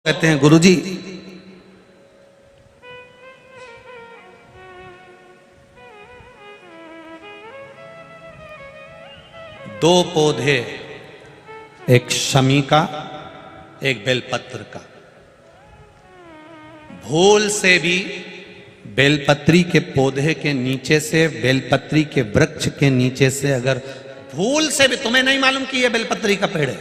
कहते हैं गुरुजी, दो पौधे, एक शमी का एक बेलपत्र का। भूल से भी बेलपत्री के पौधे के नीचे से, बेलपत्री के वृक्ष के नीचे से अगर भूल से भी, तुम्हें नहीं मालूम कि यह बेलपत्री का पेड़ है,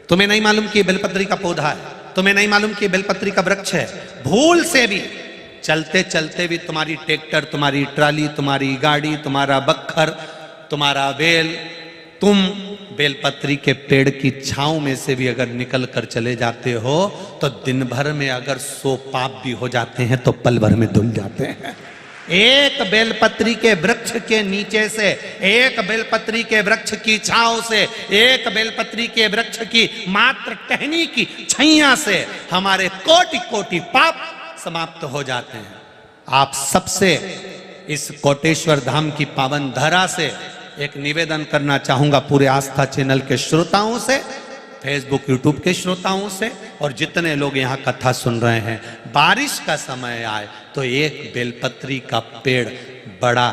तुम्हें नहीं मालूम कि यह बेलपत्री का पौधा है, तुम्हें नहीं मालूम कि बेलपत्री का वृक्ष है, भूल से भी चलते चलते भी तुम्हारी ट्रैक्टर, तुम्हारी ट्राली, तुम्हारी गाड़ी, तुम्हारा बक्खर, तुम्हारा बेल, तुम बेलपत्री के पेड़ की छांव में से भी अगर निकल कर चले जाते हो तो दिन भर में अगर 100 पाप भी हो जाते हैं तो पल भर में धुल जाते हैं। एक बेलपत्री के वृक्ष के नीचे से, एक बेलपत्री के वृक्ष की छांव से, एक बेलपत्री के वृक्ष की मात्र टहनी की छैया से हमारे कोटि कोटि पाप समाप्त हो जाते हैं। आप सबसे इस कोटेश्वर धाम की पावन धरा से एक निवेदन करना चाहूंगा, पूरे आस्था चैनल के श्रोताओं से, फेसबुक यूट्यूब के श्रोताओं से, और जितने लोग यहाँ कथा सुन रहे हैं, बारिश का समय आए तो एक बेलपत्री का पेड़ बड़ा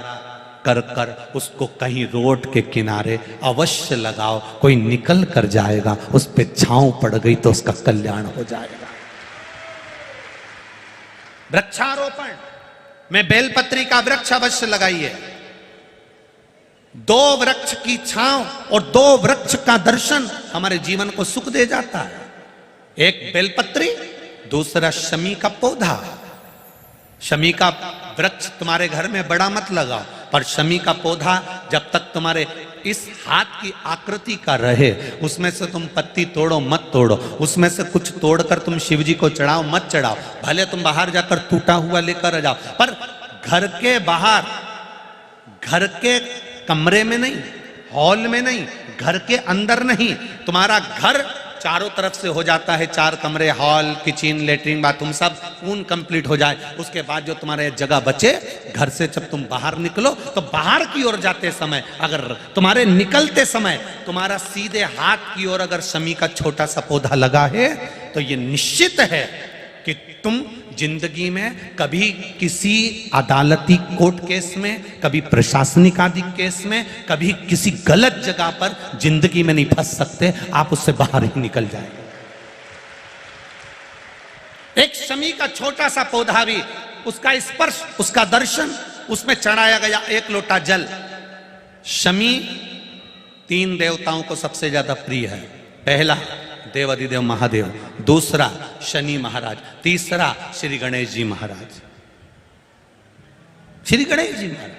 कर कर उसको कहीं रोड के किनारे अवश्य लगाओ। कोई निकल कर जाएगा, उस पे छांव पड़ गई तो उसका कल्याण हो जाएगा। वृक्षारोपण में बेलपत्री का वृक्ष अवश्य लगाइए। 2 वृक्ष की छांव और 2 वृक्ष का दर्शन हमारे जीवन को सुख दे जाता है। एक बेलपत्री, दूसरा शमी का पौधा। शमी का वृक्ष तुम्हारे घर में बड़ा मत लगाओ, पर शमी का पौधा जब तक तुम्हारे इस हाथ की आकृति का रहे, उसमें से तुम पत्ती तोड़ो मत तोड़ो, उसमें से कुछ तोड़कर तुम शिव जी को चढ़ाओ मत चढ़ाओ, भले तुम बाहर जाकर टूटा हुआ लेकर आ जाओ, पर घर के बाहर, घर के कमरे में नहीं, हॉल में नहीं, घर के अंदर नहीं। तुम्हारा घर चारों तरफ से हो जाता है, 4 कमरे, हॉल, किचन, लेटरिन, बाथरूम सब पूर्ण कंप्लीट हो जाए, उसके बाद जो तुम्हारे जगह बचे, घर से जब तुम बाहर निकलो तो बाहर की ओर जाते समय, अगर तुम्हारे निकलते समय तुम्हारा सीधे हाथ की ओर अगर शमी का छोटा सा पौधा लगा है तो ये निश्चित है कि तुम जिंदगी में कभी किसी अदालती कोर्ट केस में, कभी प्रशासनिक आदि केस में, कभी किसी गलत जगह पर जिंदगी में नहीं फंस सकते, आप उससे बाहर ही निकल जाएंगे। एक शमी का छोटा सा पौधा भी, उसका स्पर्श, उसका दर्शन, उसमें चढ़ाया गया 1 लोटा जल। शमी 3 देवताओं को सबसे ज्यादा प्रिय है। पहला देवाधिदेव महादेव, दूसरा शनि महाराज, तीसरा श्री गणेश जी महाराज। श्री गणेश जी महाराज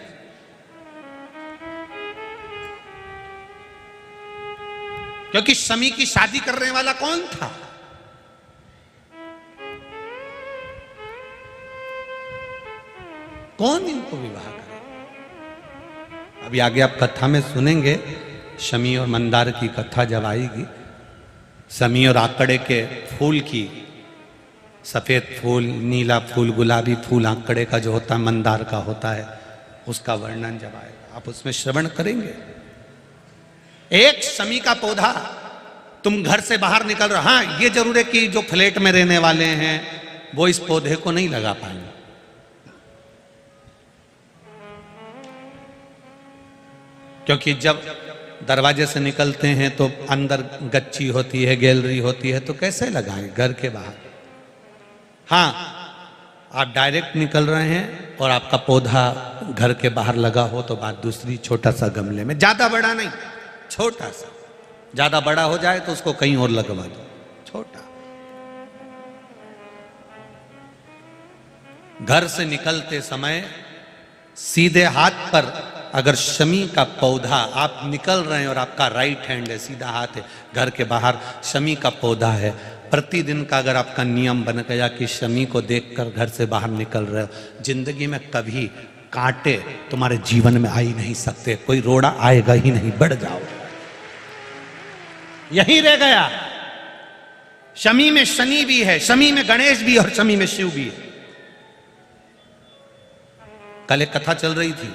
क्योंकि शमी की शादी करने वाला कौन था? कौन इनको विवाह करे? अभी आगे आप कथा में सुनेंगे, शमी और मंदार की कथा जब आएगी, शमी और आकड़े के फूल की, सफेद फूल, नीला फूल, गुलाबी फूल आकड़े का जो होता है, मंदार का होता है, उसका वर्णन जब आएगा आप उसमें श्रवण करेंगे। एक शमी का पौधा, तुम घर से बाहर निकल रहे, हाँ ये जरूर है कि जो फ्लैट में रहने वाले हैं वो इस पौधे को नहीं लगा पाएंगे, क्योंकि जब दरवाजे से निकलते हैं तो अंदर गच्ची होती है, गैलरी होती है, तो कैसे लगाएं घर के बाहर। हाँ, आप डायरेक्ट निकल रहे हैं और आपका पौधा घर के बाहर लगा हो तो बात दूसरी, छोटा सा गमले में, ज्यादा बड़ा नहीं, छोटा सा। ज्यादा बड़ा हो जाए तो उसको कहीं और लगवा दो, छोटा। घर से निकलते समय सीधे हाथ पर अगर शमी का पौधा, आप निकल रहे हैं और आपका राइट हैंड है, सीधा हाथ है, घर के बाहर शमी का पौधा है, प्रतिदिन का अगर आपका नियम बन गया कि शमी को देखकर घर से बाहर निकल रहे हो, जिंदगी में कभी कांटे तुम्हारे जीवन में आ ही नहीं सकते, कोई रोड़ा आएगा ही नहीं, बढ़ जाओ। यही रह गया। शमी में शनि भी है, शमी में गणेश भी और शमी में शिव भी है। कल एक कथा चल रही थी,